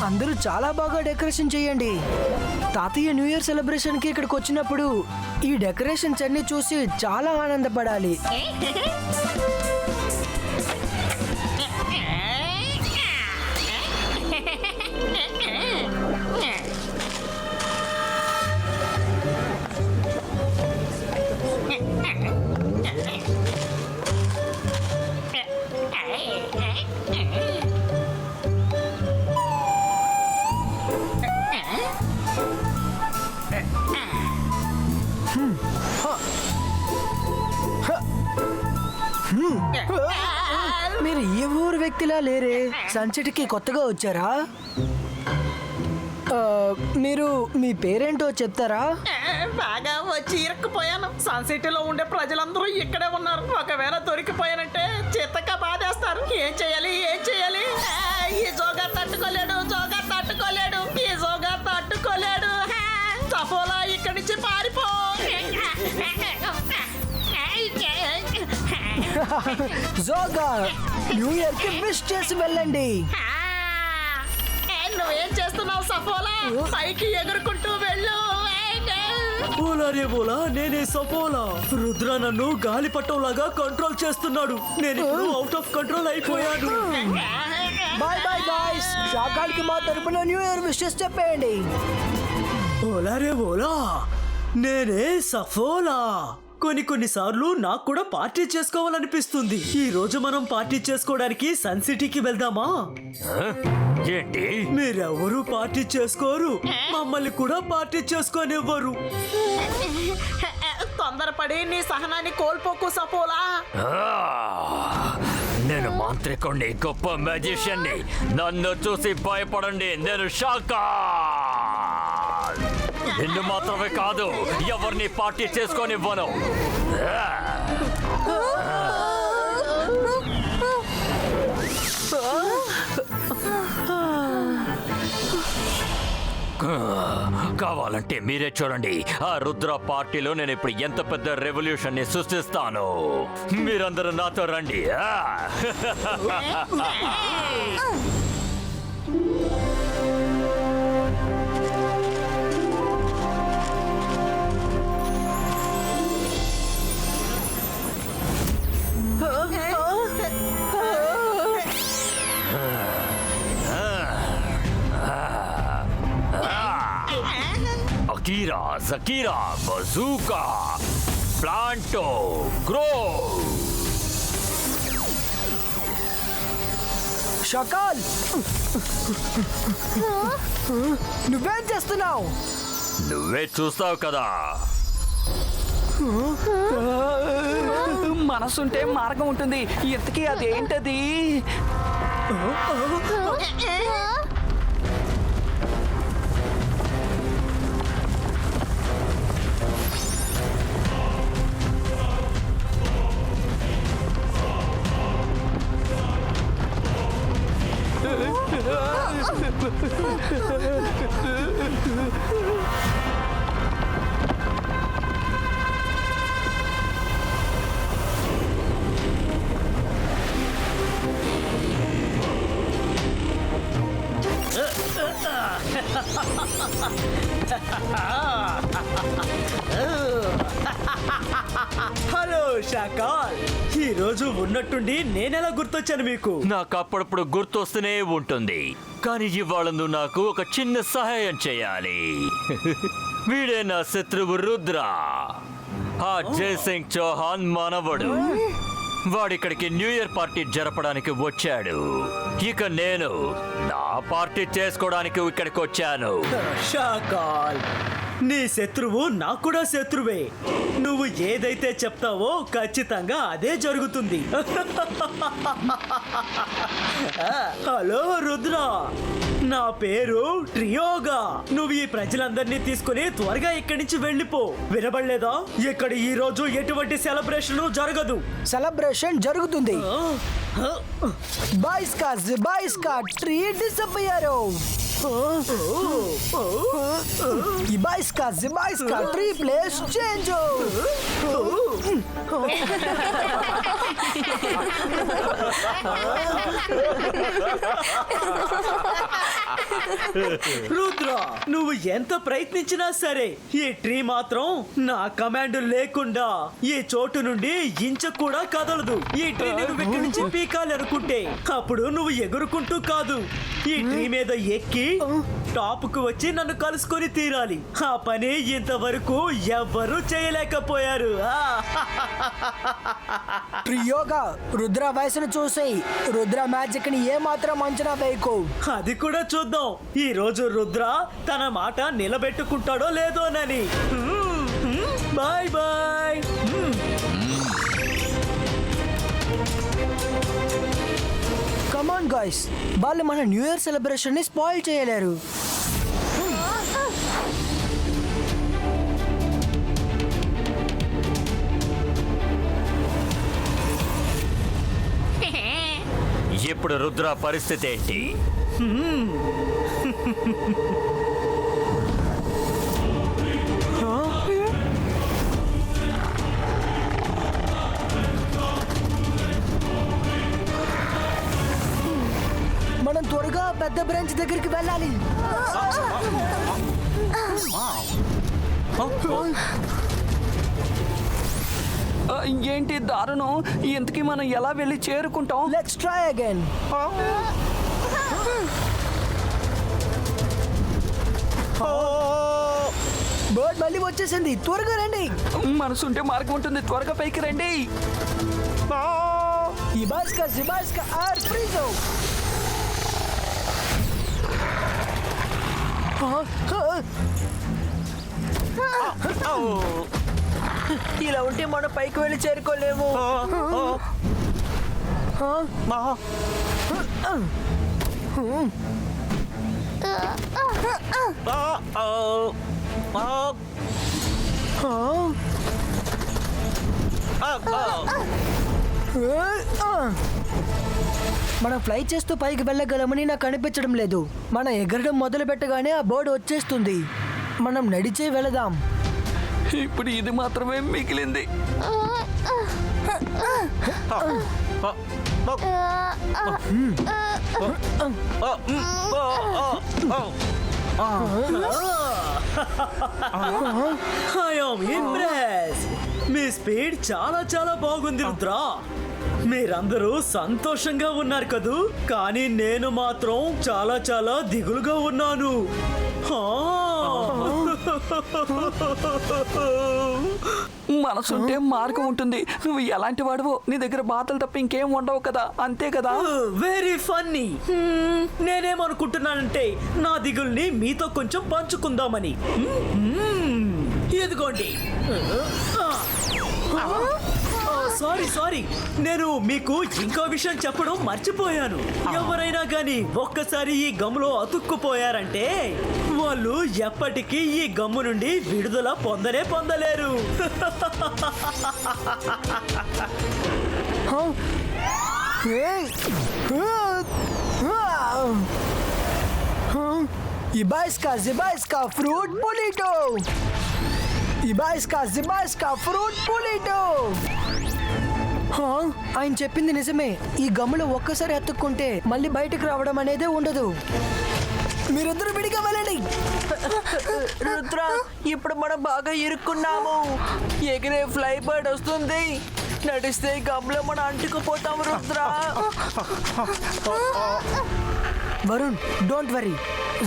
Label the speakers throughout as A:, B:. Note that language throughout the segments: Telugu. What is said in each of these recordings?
A: అందరూ చాలా బాగా డెకరేషన్ చేయండి. తాతయ్య న్యూ ఇయర్ సెలబ్రేషన్ కి ఇక్కడికి వచ్చినప్పుడు ఈ డెకరేషన్స్ అన్ని చూసి చాలా ఆనందపడాలి. మీరు ఏ ఊరు వ్యక్తిలా లేరే, సన్సెట్ కి కొత్తగా వచ్చారా? మీరు మీ పేరేంటో చెప్తారా?
B: బాగా వచ్చి ఇరుక్కుపోయాను. సన్సిటీ లో ఉండే ప్రజలందరూ ఇక్కడే ఉన్నారు. ఒకవేళ దొరికిపోయానంటే చిత్తగా బాధేస్తారు. ఏం చేయాలి ఏం చేయాలి? ఈ జోగా తట్టుకోలేడు, జోగా తట్టుకోలేడు, ఈ జోగా తట్టుకోలేడు. సఫోలా ఇక్కడి నుంచి పారిపో.
A: జోగా న్యూ ఇయర్ కి విష్ చేసి వెళ్ళండి.
B: నువ్వేం చేస్తున్నావు సఫోలా? పైకి ఎగురుకుంటూ వెళ్ళు.
C: పోలారే పోలా, నేనే సపోలా. రుద్ర నన్ను గాలిపటంలాగా కంట్రోల్ చేస్తున్నాడు. నేను ఇప్పుడు అవుట్ ఆఫ్ కంట్రోల్ అయిపోయాను.
A: బాయ్ బాయ్ బాయ్స్, షాకాల్కి మా తరపున న్యూ ఇయర్ విషెస్ చెప్పేయండి.
C: పోలారే పోలా, నేనే సఫోలా. కొన్నిసార్లు నాకు కూడా పార్టీ చేసుకోవాలనిపిస్తుంది. ఈ రోజు మనం పార్టీ చేసుకోవడానికి సన్ సిటీకి వెళ్దామా?
D: ఏంటి?
C: మీరెవరూ పార్టీ చేసుకోరు, మమ్మల్ని కూడా పార్టీ చేసుకోనివ్వరు.
B: తొందరపడి నీ సహనాన్ని కోల్పోకు సఫోలా.
D: నేను మాంత్రికుణ్ణి, గొప్ప మ్యాజిషియన్ని. నన్ను చూసి భయపడండి. నేను షాకా. నిన్ను మాత్రమే కాదు, ఎవరిని పార్టీ చేసుకోనివ్వను. కావాలంటే మీరే చూడండి. ఆ రుద్ర పార్టీలో నేను ఇప్పుడు ఎంత పెద్ద రెవల్యూషన్ ని సృష్టిస్తాను. మీరందరూ నాతో రండి. Akira, జకీరా, bazooka, ప్లాంటో, grow.
A: షకాల్, నువ్వేం చేస్తున్నావు?
D: నువ్వే చూస్తావు కదా.
E: మనసుంటే మార్గం ఉంటుంది. ఇంతకీ అదేంటది?
C: హలో షాకాల్, ఈ రోజు ఉన్నట్టుండి నేనెలా గుర్తొచ్చాను మీకు?
D: నాకు అప్పుడప్పుడు గుర్తొస్తూనే ఉంటుంది. కానీ ఇవాళ నువ్వు నాకు ఒక చిన్న సహాయం చేయాలి. వీడే నా శత్రువు రుద్ర, ఆ జయసింగ్ చౌహాన్ మనవడు. వాడిక్కడికి న్యూ ఇయర్ పార్టీ జరపడానికి వచ్చాడు. ఇక నేను నా పార్టీ చేసుకోవడానికి ఇక్కడికి వచ్చాను.
C: షాకాల్, నీ శత్రువు నాకు కూడా శత్రువే. నువ్వు ఏదైతే చెప్తావో ఖచ్చితంగా అదే జరుగుతుంది. హలో రుద్ర, నా పేరు ట్రియోగా. నువ్వు ఈ ప్రజలందరినీ తీసుకుని త్వరగా ఇక్కడి నుంచి వెళ్ళిపో. వినబడలేదా? ఇక్కడ ఈ రోజు ఎటువంటి సెలబ్రేషన్ జరగదు.
A: సెలబ్రేషన్ జరుగుతుంది. బాయ్స్ కా ట్రీ డిసపియర్. ఈ బాయ్స్ కా ట్రీ ప్లేస్ చేంజ్.
C: రుద్ర నువ్వు ఎంత ప్రయత్నించినా సరే ఈ ట్రీ మాత్రం నా కమాండ్ లేకుండా ఈ చోటు నుండి ఇంచ కూడా కదలదు. ఈ ట్రీని నువ్వు ఇక్కడి నుంచి పీకాలి అనుకుంటే అప్పుడు నువ్వు ఎగురుకుంటూ కాదు, ఈ ట్రీ మీద ఎక్కి టాప్ కు వచ్చి నన్ను కలుసుకొని తీరాలి. ఆ పని ఇంతవరకు ఎవ్వరూ చేయలేకపోయారు.
A: ట్రియోగా రుద్ర వయసును చూసి రుద్ర మ్యాజిక్ ని ఏ మాత్రం అంచనా వేయకు.
C: అది కూడా చూద్దాం ఈ రోజు రుద్ర తన మాట నిలబెట్టుకుంటాడో లేదోనని. Bye bye.
A: కమాన్ గాయ్స్, వాళ్ళు మన న్యూ ఇయర్ సెలబ్రేషన్ ని స్పాయిల్ చేయలేరు.
D: ఇప్పుడు రుద్ర పరిస్థితి ఏంటి?
A: మనం త్వరగా పెద్ద బ్రాంచ్ దగ్గరికి వెళ్ళాలి.
E: ఏంటి దారుణం? ఇంతకీ మనం ఎలా వెళ్ళి చేరుకుంటాం?
A: Let's try again. బర్డ్ మళ్ళీ వచ్చేసింది, త్వరగా రండి.
E: మనసుంటే మార్గం ఉంటుంది, త్వరగా పైకి రండి.
A: ఇబాస్కా జిబాస్కా ఆర్ ఫ్రీజో. ఇలా ఉంటే మనం పైకి వెళ్ళి చేరుకోలేము. మనం ఫ్లై చేస్తూ పైకి వెళ్ళగలమని నాకు అనిపించడం లేదు. మనం ఎగరడం మొదలు పెట్టగానే ఆ బోర్డు వచ్చేస్తుంది. మనం నడిచే వెళదాం.
E: ఇప్పుడు ఇది మాత్రమే మిగిలింది.
C: I am impressed. Me speed చాలా చాలా బాగుంది రుద్ర. మీరందరూ సంతోషంగా ఉన్నారు కదూ, కానీ నేను మాత్రం చాలా చాలా దిగులుగా ఉన్నాను.
E: మనసుంటే మార్గం ఉంటుంది. నువ్వు ఎలాంటి వాడువో, నీ దగ్గర బాధలు తప్ప ఇంకేం ఉండవు కదా, అంతే కదా?
C: Very funny. నేనేమనుకుంటున్నానంటే నా దిగుల్ని మీతో కొంచెం పంచుకుందామని. ఎదుగోండి. సారీ, నేను మీకు ఇంకో విషయం చెప్పడం మర్చిపోయాను. ఎవరైనా కానీ ఒక్కసారి ఈ గమ్ములో అతుక్కుపోయారంటే వాళ్ళు ఎప్పటికీ ఈ గమ్ము నుండి విడుదల పొందలేరు.
A: ఇబాస్కా జిబాస్కా ఫ్రూట్ పొలిటో. ఇబాస్కా జిబాస్కా ఫ్రూట్ పొలిటో. ఆయన చెప్పింది నిజమే. ఈ గమ్ములో ఒక్కసారి ఎత్తుక్కుంటే మళ్ళీ బయటకు రావడం అనేదే ఉండదు. మీరిద్దరు విడిగా వెళ్ళండి. రుద్ర, ఇప్పుడు మనం బాగా ఇరుక్కున్నాము. ఎగిరే ఫ్లై బర్డ్ వస్తుంది. నడిస్తే గమ్ములో మనం అంటుకుపోతాం రుద్ర. Varun, don't worry.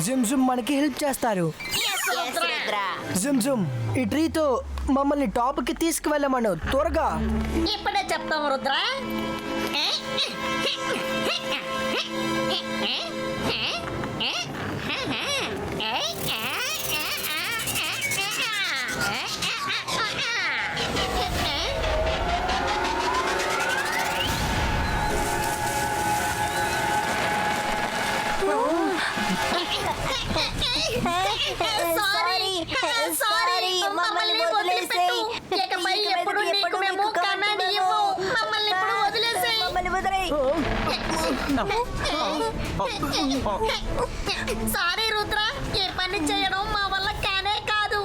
A: జుమ్ జుమ్ మనకి హెల్ప్ చేస్తారు. జుమ్ జుమ్, ఈ ట్రీతో మమ్మల్ని టాప్ కి తీసుకువెళ్ళమను త్వరగా.
B: ఇప్పుడే చెప్తాం రుద్ర. సారీ, మమ్మల్ని వదిలేసేయ్. ఇకపై ఎప్పుడు నీకు మేము కమాండ్ ఇవ్వు. మమ్మల్ని ఇప్పుడు వదిలేసేయ్. సారీ రుద్ర, ఈ పని చేయడం మా వల్ల కానే కాదు.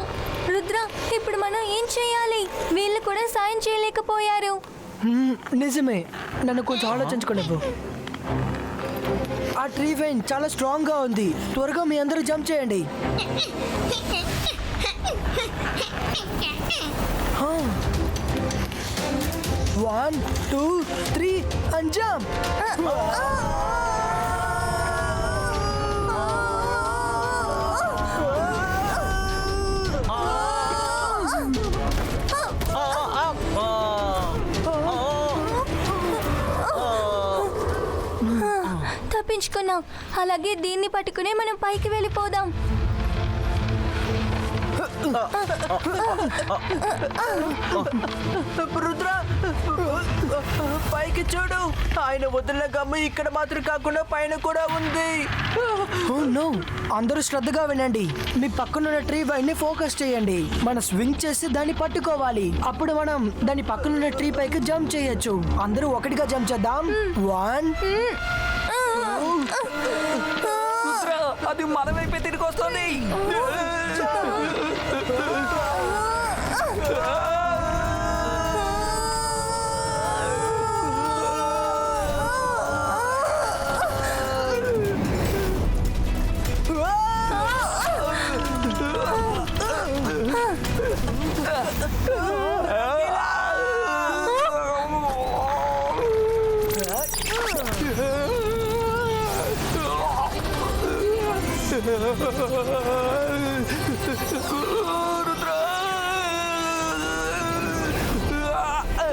F: రుద్ర, ఇప్పుడు మనం ఏం చేయాలి? వీళ్ళు కూడా సాయం చేయలేకపోయారు.
A: నిజమే, నన్ను కొంచెం ఆలోచించుకోనివ్వు. ఆ ట్రీ వెయిన్ చాలా స్ట్రాంగ్ గా ఉంది. త్వరగా మీ అందరూ జంప్ చేయండి. 1 2 3 and jump.
F: తప్పించుకున్నాం. అలాగే దీన్ని పట్టుకుని మనం పైకి వెళ్ళిపోదాం.
A: రుద్ర పైకి చూడు. ఆయన వదిలిన గమ్ము ఇక్కడ మాత్రం కాకుండా పైన కూడా ఉంది. అందరూ శ్రద్ధగా వినండి. మీ పక్కనున్న ట్రీ వైన్ ని ఫోకస్ చేయండి. మనం స్వింగ్ చేసి దాన్ని పట్టుకోవాలి. అప్పుడు మనం దాని పక్కనున్న ట్రీ పైకి జంప్ చేయొచ్చు. అందరూ ఒకటిగా జంప్ చేద్దాం. 1
E: రుద్ర, అది మన వైపే తిరిగి వస్తుంది.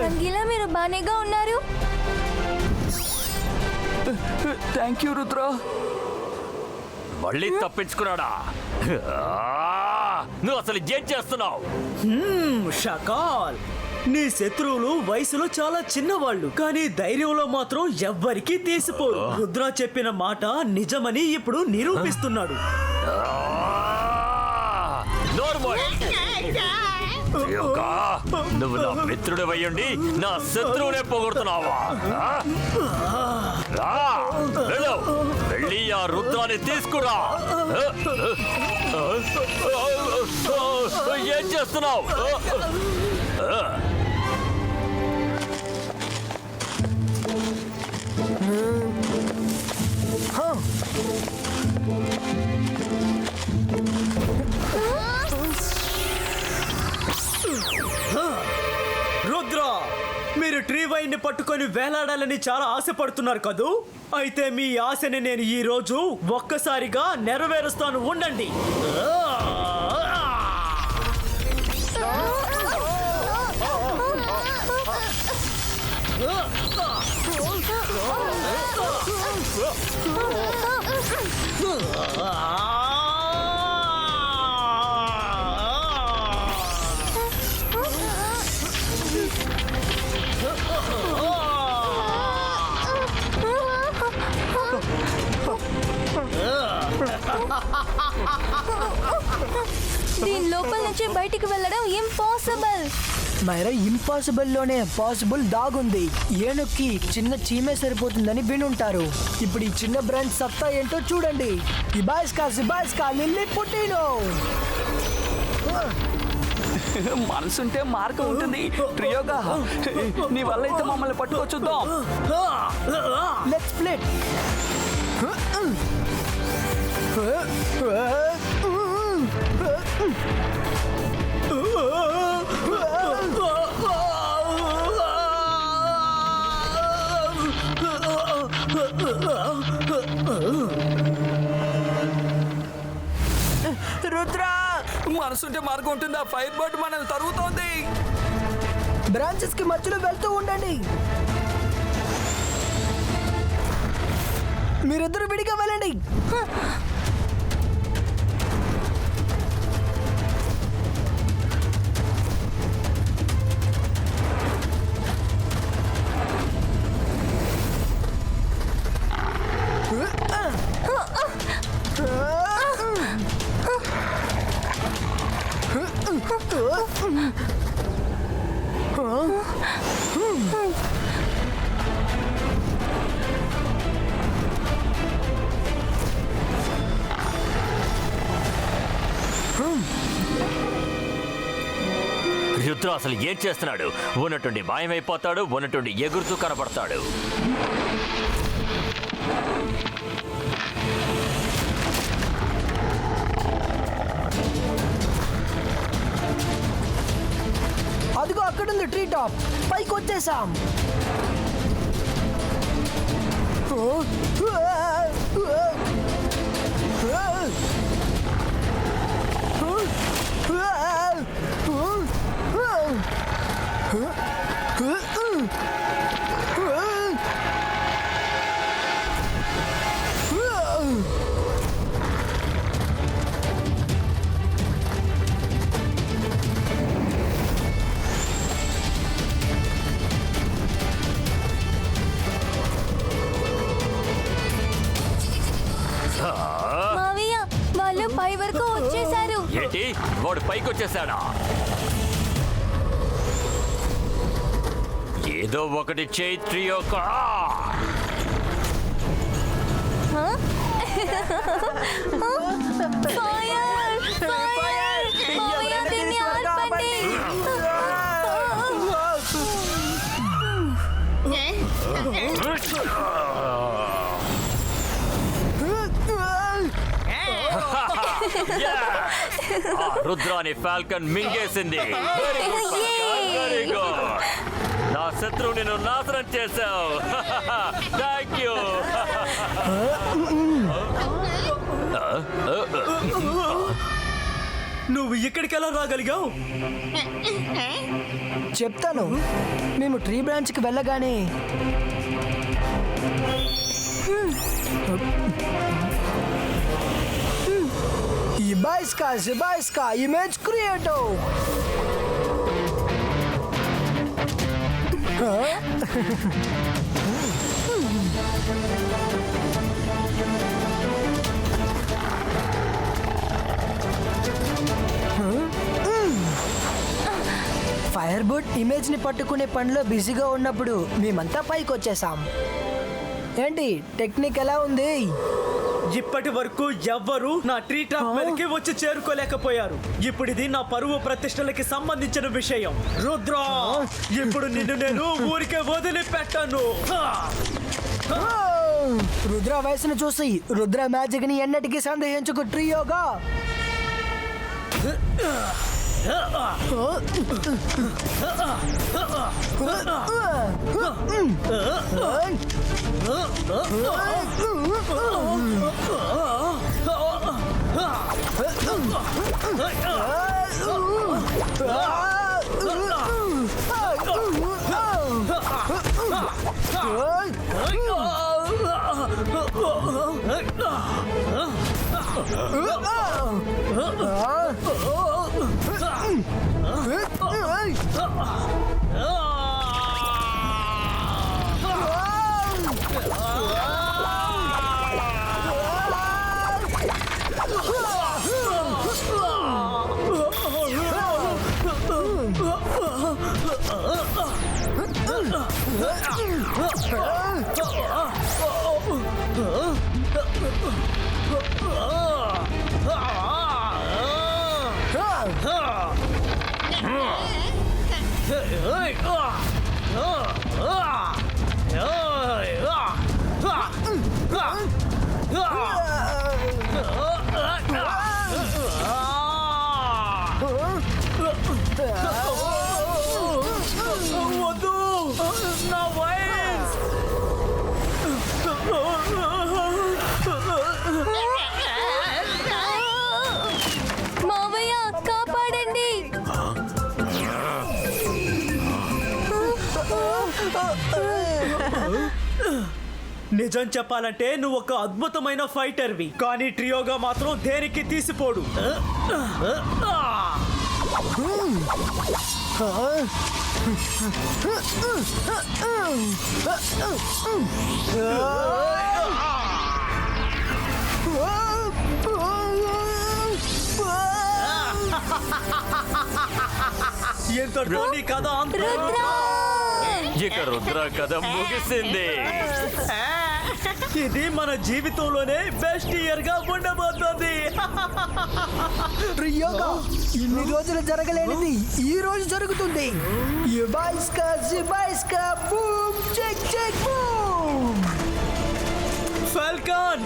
F: రంగీలా, మీరు బానేగా ఉన్నారు?
E: Thank you Rudra.
D: మళ్ళీ తప్పించుకున్నాడా? నువ్వు అసలు ఏం చేస్తున్నావు?
C: షకాల్, నీ శత్రువులు వయసులో చాలా చిన్నవాళ్ళు, కానీ ధైర్యంలో మాత్రం ఎవ్వరికీ తీసిపోరు. రుద్ర చెప్పిన మాట నిజమని ఇప్పుడు నిరూపిస్తున్నాడు.
D: నువ్వు నా మిత్రుడు అయ్యుండి నా శత్రువునే పోగొడుతున్నావా? వెళ్ళి ఆ రుద్రాన్ని తీసుకురా. ఏం చేస్తున్నావు?
C: రుద్ర, మీరు ట్రీ వైన్ ని పట్టుకొని వేలాడాలని చాలా ఆశపడుతున్నారు కదూ? అయితే మీ ఆశని నేను ఈ రోజు ఒక్కసారిగా నెరవేరుస్తాను. ఉండండి.
F: దీని లోపల నుంచి బయటికి వెళ్ళడం ఇంపాసిబుల్.
A: మైరా, ఇంపాసిబుల్ లోనే పాసిబుల్ దాగుంది. ఏనుక్కి చిన్న చీమే సరిపోతుందని వినుంటారు. ఇప్పుడు ఈ చిన్న బ్రాండ్ సత్తా ఏంటో చూడండి. ఇబాయిస్కా లిల్లీ పుట్టినో.
E: మనసుంటే మార్గం ఉంటుంది. ట్రియోగా, నీ వల్ల అయితే మమ్మల్ని పట్టుకొచ్చుద్దాం.
A: Let's split. రుద్ర,
E: మనసుంటే మార్గం ఉంటుంది. ఆ ఫైర్ బర్డ్ మనల్ని తరుగుతోంది.
A: బ్రాంచెస్ కి మధ్యలో వెళ్తూ ఉండండి. మీరిద్దరు విడిగా వెళ్ళండి.
D: రుద్ర అసలు ఏం చేస్తున్నాడు? ఉన్నట్టుండి మాయమైపోతాడు, ఉన్నట్టుండి ఎగురుతూ కనపడతాడు.
A: ఉంది ట్రీ టాప్. పైకి వచ్చేసాం.
F: మావయ్య వాళ్ళు పై వరకు వచ్చేసారు.
D: ఏంటి వాడు పైకి వచ్చేసాడా? ఏదో ఒకటి చేయి ట్రియోగా.
F: ఫైర్ ఫైర్ మావయ్య దీన్ని ఆర్పండి.
D: రుద్రాని ఫాల్కన్ మింగేసింది. Very good falcon, very good. నా శత్రువు నిన్ను నాశనం చేశావు. Thank you.
C: నువ్వు ఇక్కడికి ఎలా రాగలిగావు?
A: చెప్తాను. మేము ట్రీ బ్రాంచ్కి వెళ్ళగానే Zibaiska, image creator. Fire board image ని పట్టుకునే పనిలో బిజీగా ఉన్నప్పుడు మేమంతా పైకి వచ్చేసాం. ఏంటి టెక్నిక్ ఎలా ఉంది?
C: ఇప్పటి వరకు ఎవ్వరూ నా ట్రీ టాప్ మీదకి వచ్చి చేరుకోలేకపోయారు. ఇప్పుడు ఇది నా పరువు ప్రతిష్టలకి సంబంధించిన విషయం. రుద్ర, ఇప్పుడు నిన్ను నేను ఊరికే వదిలిపెట్టాను.
A: రుద్ర వయసును చూసి రుద్ర మ్యాజిక్ ని ఎన్నటికీ సందేహించుకు ట్రియోగా.
C: వద్దు, నా వయస్.
F: మావయ్య కాపాడండి.
C: నిజం చెప్పాలంటే నువ్వు ఒక అద్భుతమైన ఫైటర్వి, కానీ ట్రియోగా మాత్రం దేనికి తీసిపోడు. ఎంతటితో నీ కథ అంతా.
F: రుద్ర
D: ఇక రుద్ర కథ ముగిసింది.
C: ఇది మన జీవితంలోనే బెస్ట్ ఇయర్ గా ఉండబోతోంది.
A: ట్రియోగా ఇన్ని రోజులు జరగలేనిది ఈ రోజు జరుగుతుంది. Zibaiska, boom, check, boom.
C: Falcon,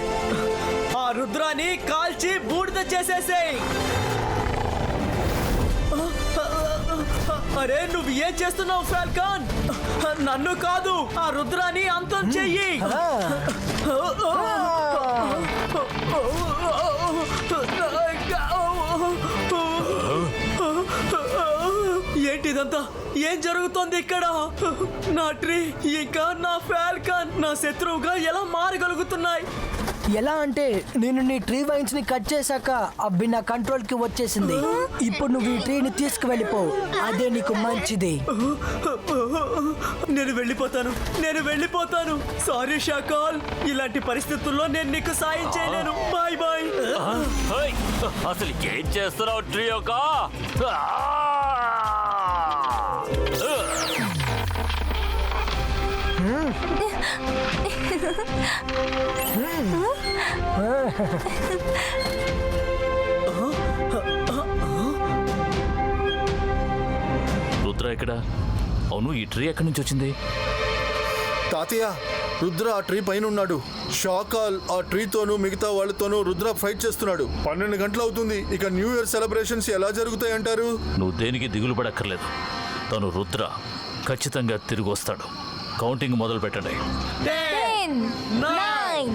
C: ఆ రుద్రాన్ని కాల్చి బూడిద చేసేసేయ్. అరే నువ్వు ఏం చేస్తున్నావు ఫాల్కాన్? నన్ను కాదు, ఆ రుద్రాని అంతం చెయ్యి. ఏంటిదంతా? ఏం జరుగుతోంది ఇక్కడ? నా ట్రీ ఇంకా నా ఫాల్కాన్ నా శత్రువుగా ఎలా మారగలుగుతున్నాయి?
A: ఎలా అంటే నేను నీ ట్రీ వైన్స్ ని కట్ చేశాక అవి నా కంట్రోల్ కి వచ్చేసింది. ఇప్పుడు నువ్వు ఈ ట్రీని తీసుకువెళ్ళిపో, అదే నీకు మంచిది.
C: నేను వెళ్ళిపోతాను. సారీ షాకాల్, ఇలాంటి పరిస్థితుల్లో నేను నీకు సాయం చేయలేను. Bye bye.
D: హై! అసలు ఏం చేస్తున్నావు ట్రియోగా?
E: రుద్ర ఎక్కడ? అవును, ఈ ట్రీ ఎక్కడి నుంచి వచ్చింది?
G: తాతయ్య, రుద్ర ఆ ట్రీ పైన ఉన్నాడు. షాకాల్ ఆ ట్రీతోనూ మిగతా వాళ్ళతోనూ రుద్ర ఫైట్ చేస్తున్నాడు. 12 గంటలు అవుతుంది. ఇక న్యూ ఇయర్ సెలబ్రేషన్స్ ఎలా జరుగుతాయి అంటారు?
E: నువ్వు దేనికి దిగులు పడక్కర్లేదు. తను రుద్ర ఖచ్చితంగా తిరిగి వస్తాడు. కౌంటింగ్ మొదలు పెట్టండి.
F: 10, 9,